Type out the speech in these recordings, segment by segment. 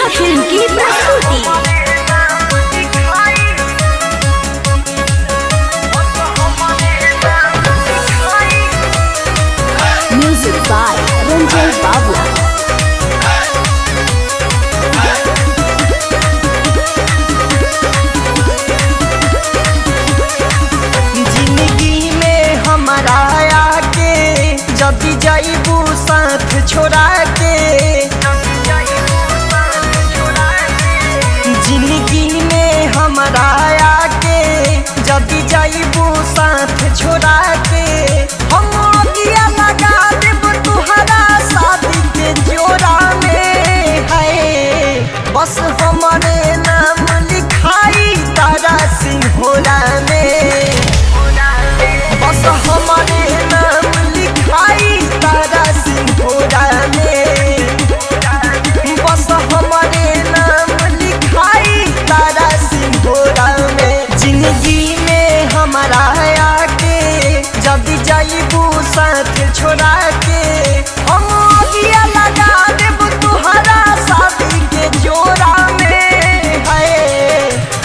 Surya film की प्रस्तुति। Music by Ranjay बाबू। जिंदगी में हमारा आके जब जाइबू साथ छोड़ा के, जिंदगी में हमारा आके जब जाइबू साथ छोड़ा के, हम अगिया लगा देब तुहरा शादी के जोड़ा में है। बस हमारे नाम लिखाई तारा सिंहोरा में, बस हमारे नाम लिखाई तारा सिंहोरा में, बस हमारे नाम लिखाई तारा सिंहोरा में। जिंदगी में हमारा आके जब जाइबू साथ छोड़ा के, हम अगिया लगा देब तुहरा शादी के जोड़ा में है।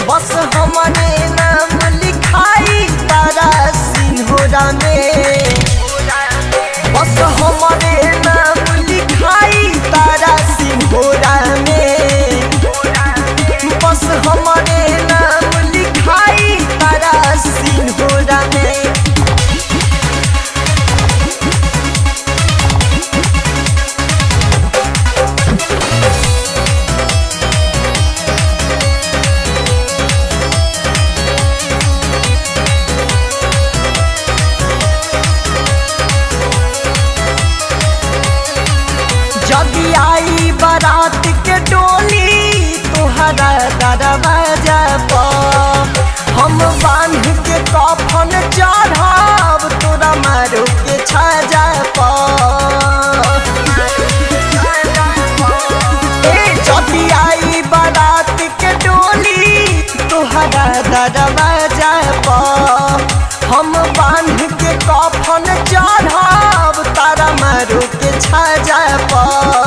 बस हमारे नाम लिखाई तारा सिंहोरा में, बस हमारे नाम लिखाई तारा सिंहोरा में, बस हमारे नाम लिखाई तारा सिंहोरा में। जब आई बारात के डोली तुहरा दरवाजा पर, हम बांध के कफन चढ़ब तोरा मारो के छाजा पर। जब आई बारात के डोली तुहरा दरवाजा पर, हम बांध के कफन चढ़ब तारा मारो के छाजा पर।